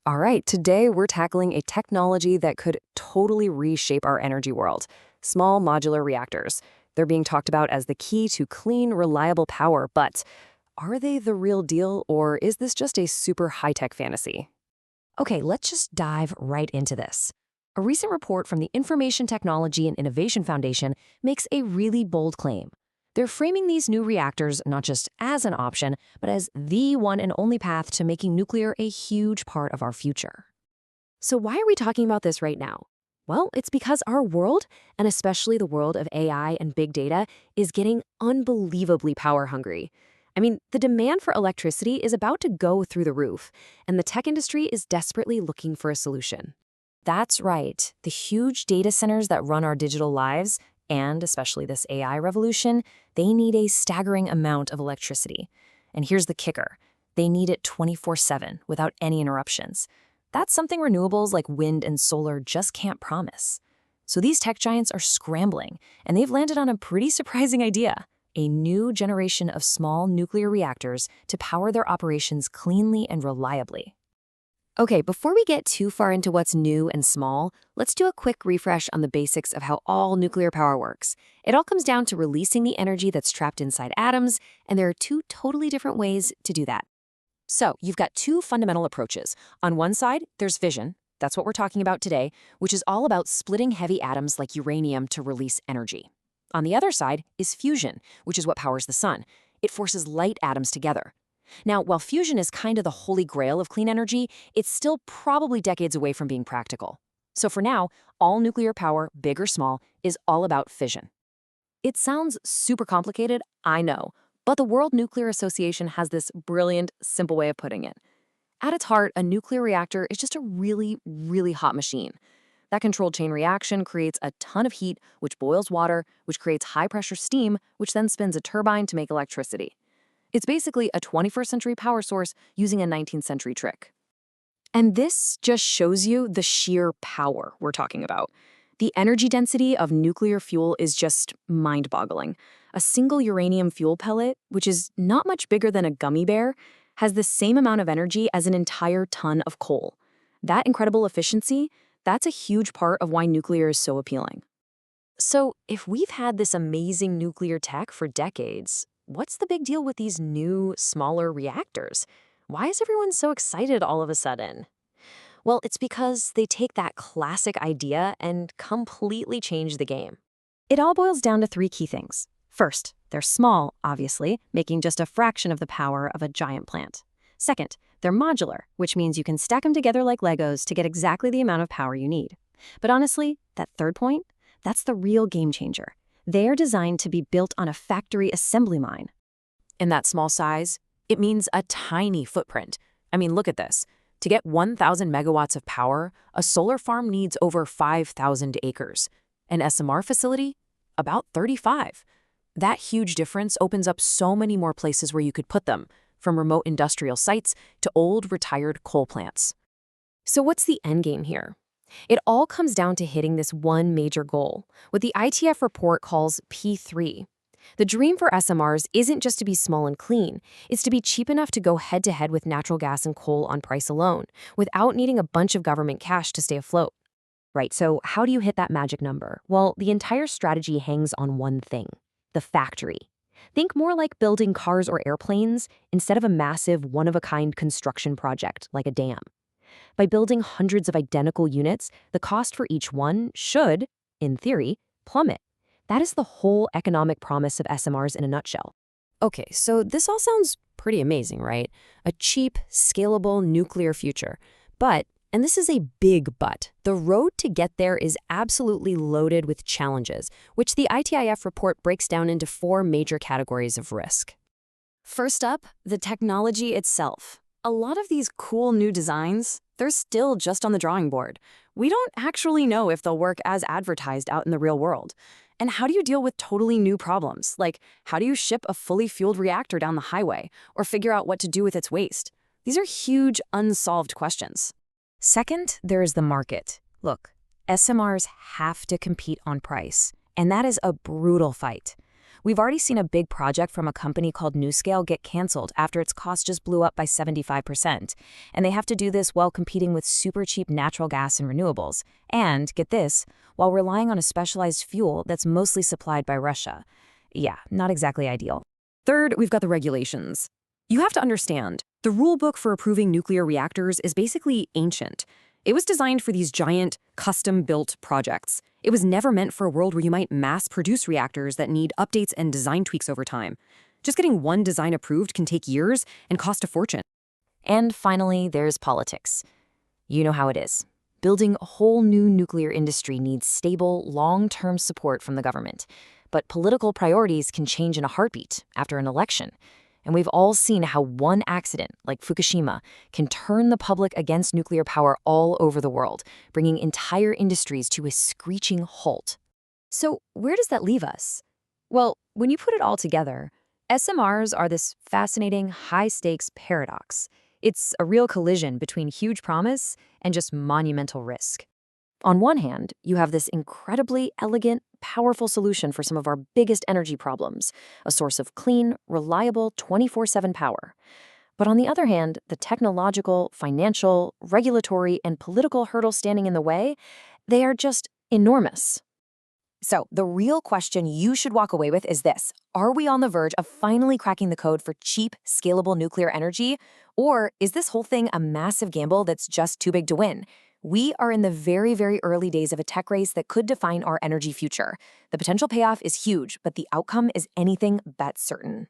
All right, today we're tackling a technology that could totally reshape our energy world: small modular reactors. They're being talked about as the key to clean, reliable power, but are they the real deal, or is this just a super high-tech fantasy? Okay, let's just dive right into this. A recent report from the Information Technology and Innovation Foundation makes a really bold claim. They're framing these new reactors not just as an option, but as the one and only path to making nuclear a huge part of our future. So, why are we talking about this right now? Well, it's because our world, and especially the world of AI and big data, is getting unbelievably power hungry. I mean, the demand for electricity is about to go through the roof, and the tech industry is desperately looking for a solution. That's right. The huge data centers that run our digital lives, and especially this AI revolution, they need a staggering amount of electricity. And here's the kicker: they need it 24/7 without any interruptions. That's something renewables like wind and solar just can't promise. So these tech giants are scrambling, and they've landed on a pretty surprising idea: a new generation of small nuclear reactors to power their operations cleanly and reliably. Okay, before we get too far into what's new and small, let's do a quick refresh on the basics of how all nuclear power works. It all comes down to releasing the energy that's trapped inside atoms, and there are two totally different ways to do that. So you've got two fundamental approaches. On one side, there's fission. That's what we're talking about today, which is all about splitting heavy atoms like uranium to release energy. On the other side is fusion, which is what powers the sun. It forces light atoms together. Now, while fusion is kind of the holy grail of clean energy, it's still probably decades away from being practical. So for now, all nuclear power, big or small, is all about fission. It sounds super complicated, I know, but the World Nuclear Association has this brilliant, simple way of putting it. At its heart, a nuclear reactor is just a really, really hot machine. That controlled chain reaction creates a ton of heat, which boils water, which creates high-pressure steam, which then spins a turbine to make electricity. It's basically a 21st century power source using a 19th century trick. And this just shows you the sheer power we're talking about. The energy density of nuclear fuel is just mind-boggling. A single uranium fuel pellet, which is not much bigger than a gummy bear, has the same amount of energy as an entire ton of coal. That incredible efficiency, that's a huge part of why nuclear is so appealing. So, if we've had this amazing nuclear tech for decades, what's the big deal with these new, smaller reactors? Why is everyone so excited all of a sudden? Well, it's because they take that classic idea and completely change the game. It all boils down to three key things. First, they're small, obviously, making just a fraction of the power of a giant plant. Second, they're modular, which means you can stack them together like Legos to get exactly the amount of power you need. But honestly, that third point, that's the real game changer. They are designed to be built on a factory assembly line. In that small size, it means a tiny footprint. I mean, look at this. To get 1,000 megawatts of power, a solar farm needs over 5,000 acres. An SMR facility? About 35. That huge difference opens up so many more places where you could put them, from remote industrial sites to old retired coal plants. So, what's the end game here? It all comes down to hitting this one major goal, what the ITF report calls P3. The dream for SMRs isn't just to be small and clean, it's to be cheap enough to go head-to-head with natural gas and coal on price alone, without needing a bunch of government cash to stay afloat. Right, so how do you hit that magic number? Well, the entire strategy hangs on one thing: the factory. Think more like building cars or airplanes instead of a massive, one-of-a-kind construction project like a dam. By building hundreds of identical units, the cost for each one should, in theory, plummet. That is the whole economic promise of SMRs in a nutshell. Okay, so this all sounds pretty amazing, right? A cheap, scalable nuclear future. But, and this is a big but, the road to get there is absolutely loaded with challenges, which the ITIF report breaks down into four major categories of risk. First up, the technology itself. A lot of these cool new designs, they're still just on the drawing board. We don't actually know if they'll work as advertised out in the real world. And how do you deal with totally new problems? Like, how do you ship a fully fueled reactor down the highway, or figure out what to do with its waste? These are huge, unsolved questions. Second, there is the market. Look, SMRs have to compete on price, and that is a brutal fight. We've already seen a big project from a company called NuScale get canceled after its cost just blew up by 75%. And they have to do this while competing with super cheap natural gas and renewables. And, get this, while relying on a specialized fuel that's mostly supplied by Russia. Yeah, not exactly ideal. Third, we've got the regulations. You have to understand, the rulebook for approving nuclear reactors is basically ancient. It was designed for these giant, custom-built projects. It was never meant for a world where you might mass-produce reactors that need updates and design tweaks over time. Just getting one design approved can take years and cost a fortune. And finally, there's politics. You know how it is. Building a whole new nuclear industry needs stable, long-term support from the government. But political priorities can change in a heartbeat after an election. And we've all seen how one accident, like Fukushima, can turn the public against nuclear power all over the world, bringing entire industries to a screeching halt. So where does that leave us? Well, when you put it all together, SMRs are this fascinating high-stakes paradox. It's a real collision between huge promise and just monumental risk. On one hand, you have this incredibly elegant, powerful solution for some of our biggest energy problems, a source of clean, reliable 24/7 power. But on the other hand, the technological, financial, regulatory, and political hurdles standing in the way, they are just enormous. So the real question you should walk away with is this: are we on the verge of finally cracking the code for cheap, scalable nuclear energy? Or is this whole thing a massive gamble that's just too big to win? We are in the very, very early days of a tech race that could define our energy future. The potential payoff is huge, but the outcome is anything but certain.